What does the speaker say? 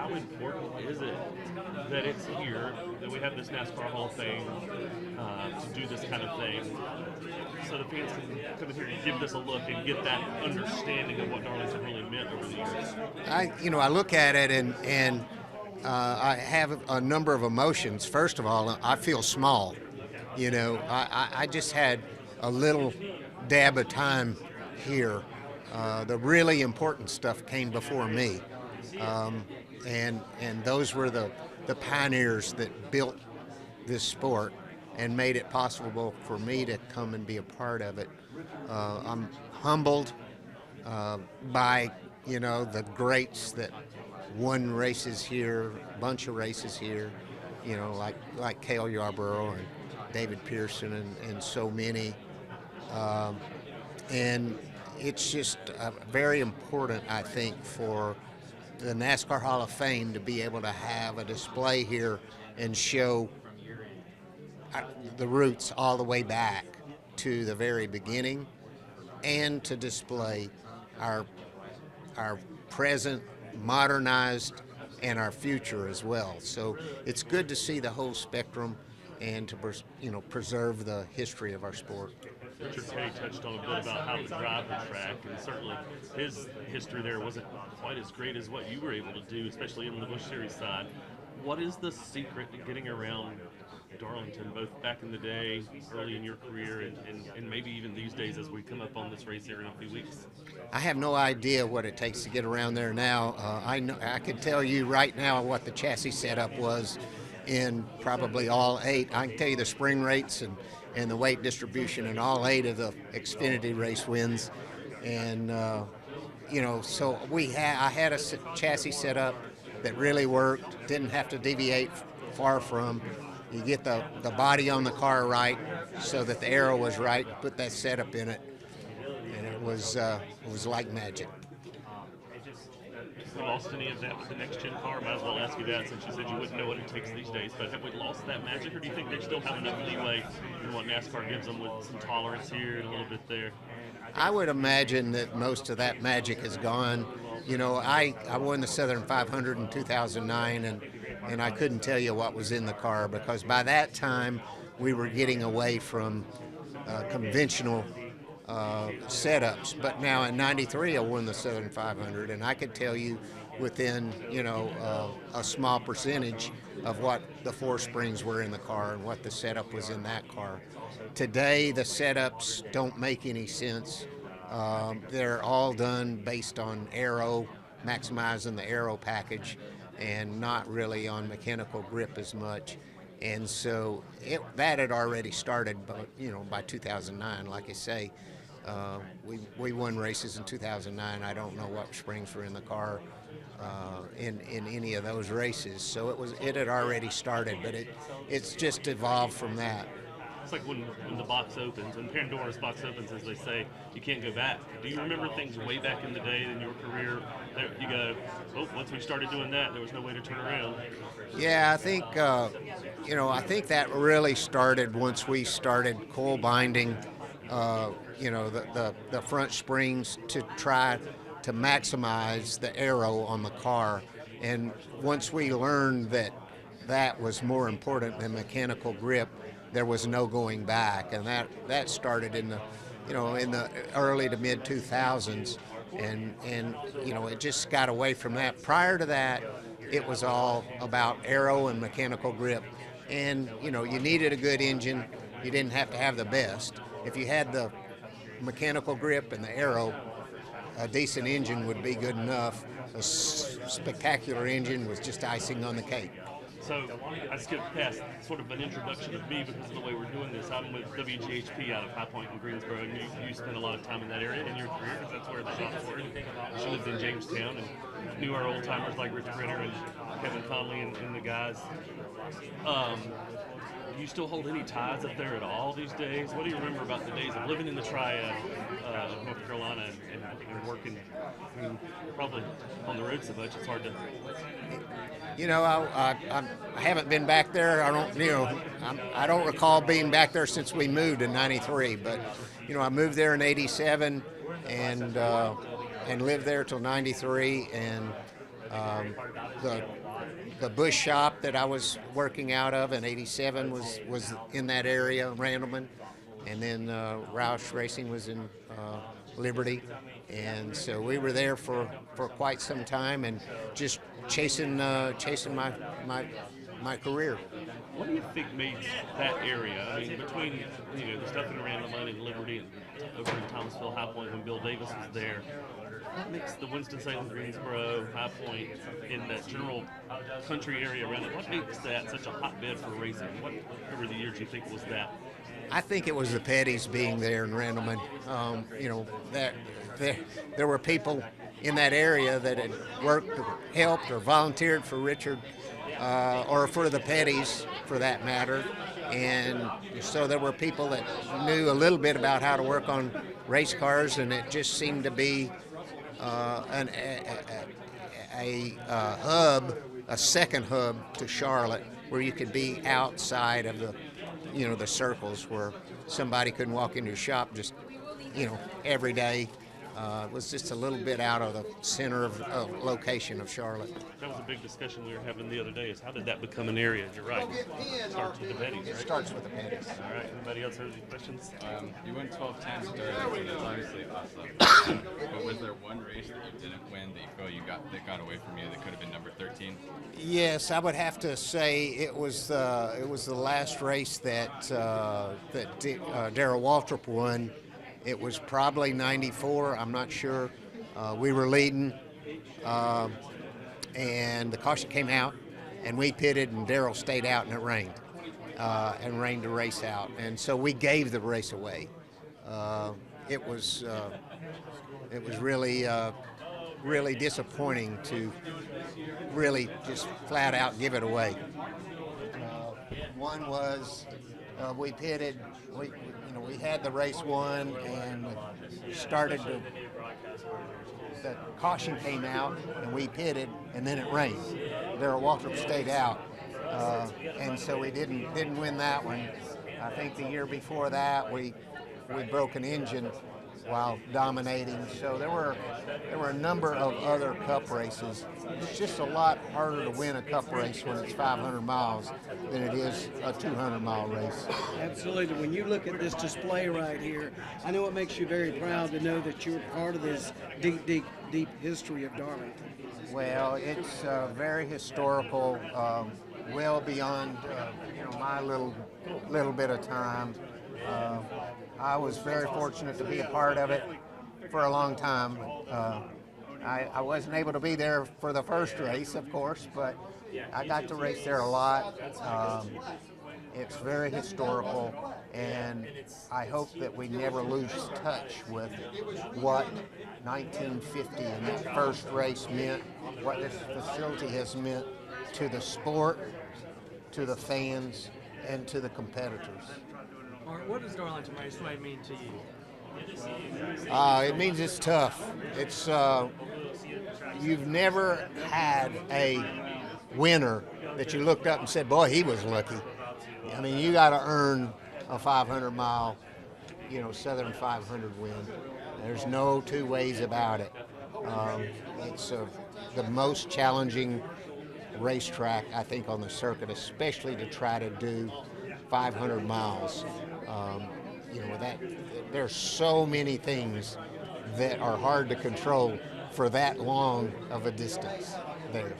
how important is it that it's here, that we have this NASCAR Hall of Fame to do this kind of thing, so the fans can come in here and give this a look and get that understanding of what Darlington really meant over the years? I look at it and I have a number of emotions. First of all, I feel small. I just had a little dab of time here. The really important stuff came before me, and those were the pioneers that built this sport and made it possible for me to come and be a part of it. I'm humbled by the greats that won races here, a bunch of races here, like Cale Yarborough and David Pearson and so many. And it's just very important, I think, for the NASCAR Hall of Fame to be able to have a display here and show the roots all the way back to the very beginning, and to display our present, modernized, and our future as well. So it's good to see the whole spectrum and to preserve the history of our sport. Richard Petty touched on a bit about how to drive the track, and certainly his history there wasn't quite as great as what you were able to do, especially in the Busch Series side. What is the secret to getting around Darlington, both back in the day, early in your career, and maybe even these days as we come up on this race here in a few weeks? I have no idea what it takes to get around there now. I can tell you right now what the chassis setup was in probably all 8. I can tell you the spring rates and the weight distribution in all 8 of the Xfinity race wins. And, so I had a chassis set up that really worked, didn't have to deviate far from. You get the body on the car right so that the aero was right, put that setup in it, and it was like magic. Have we lost any of that with the next gen car? Might as well ask you that, since you said you wouldn't know what it takes these days. But have we lost that magic, or do you think they still have enough leeway in what NASCAR gives them, with some tolerance here and a little bit there? I would imagine that most of that magic is gone. I won the Southern 500 in 2009, and I couldn't tell you what was in the car, because by that time we were getting away from conventional setups. But now in '93 I won the Southern 500, and I could tell you within a small percentage of what the 4 springs were in the car and what the setup was in that car. Today the setups don't make any sense. They're all done based on aero, maximizing the aero package, and not really on mechanical grip as much. And so that had already started, but by 2009, like I say, we won races in 2009. I don't know what springs were in the car in any of those races. So it had already started, but it's just evolved from that. It's like when the box opens, when Pandora's box opens, as they say, you can't go back. Do you remember things way back in the day in your career that you go, once we started doing that, there was no way to turn around? Yeah, I think I think that really started once we started coil binding, the front springs to try to maximize the aero on the car. And once we learned that was more important than mechanical grip, there was no going back, and that started in the early to mid 2000s, and it just got away from that. Prior to that, it was all about aero and mechanical grip, and you needed a good engine. You didn't have to have the best. If you had the mechanical grip and the aero, a decent engine would be good enough. A spectacular engine was just icing on the cake. So I skipped past sort of an introduction of me because of the way we're doing this. I'm with WGHP out of High Point in Greensboro, and you spent a lot of time in that area in your career, because that's where the shops were. She lived in Jamestown and knew our old timers like Rich Brenner and Kevin Conley and the guys. Do you still hold any ties up there at all these days? What do you remember about the days of living in the Triad of North Carolina and working? I mean, probably on the road so much, it's hard to. I haven't been back there. I don't recall being back there since we moved in '93. But I moved there in '87 and lived there till '93, and Um, the the Busch shop that I was working out of in '87 was in that area, Randleman, and then Roush Racing was in Liberty, and so we were there for quite some time and just chasing my career. What do you think made that area? I mean, between the stuff in Randleman and Liberty and over in Thomasville, High Point when Bill Davis was there, what makes the Winston-Salem, Greensboro, High Point, in that general country area around it, what makes that such a hotbed for racing? What over the years you think was that? I think it was the Petties being there in Randleman. There were people in that area that had worked or helped or volunteered for Richard or for the Petties, for that matter. And so there were people that knew a little bit about how to work on race cars, and it just seemed to be a hub, a second hub to Charlotte, where you could be outside of the circles, where somebody couldn't walk into your shop just every day. It was just a little bit out of the center of location of Charlotte. That was a big discussion we were having the other day, is how did that become an area? You're right. It starts with the Petties, right? It starts with the Petties. All right. Anybody else have any questions? You went 12 times Darlington. That's obviously awesome. But was there one race that you didn't win that you feel that got away from you that could have been number 13? Yes, I would have to say it was the last race that Darrell Waltrip won. It was probably '94. I'm not sure. We were leading, and the caution came out, and we pitted, and Darrell stayed out, and it rained, the race out, and so we gave the race away. It was really disappointing to really just flat out give it away. One was we pitted. We had the race won and the caution came out and we pitted, and then it rained. Darrell Waltrip stayed out, and so we didn't win that one. I think the year before that we broke an engine while dominating. So there were a number of other Cup races. It's just a lot harder to win a Cup race when it's 500 miles than it is a 200-mile race. Absolutely. When you look at this display right here, I know it makes you very proud to know that you're part of this deep history of Darlington. Well, it's very historical, well beyond my little bit of time. I was very fortunate to be a part of it for a long time. I wasn't able to be there for the first race, of course, but I got to race there a lot. It's very historical, and I hope that we never lose touch with what 1950 and that first race meant, what this facility has meant to the sport, to the fans, and to the competitors. What does Darlington Raceway mean to you? It means it's tough. It's you've never had a winner that you looked up and said, "Boy, he was lucky." I mean, you got to earn a 500-mile, Southern 500 win. There's no two ways about it. It's the most challenging racetrack, I think, on the circuit, especially to try to do 500 miles. There's so many things that are hard to control for that long of a distance there.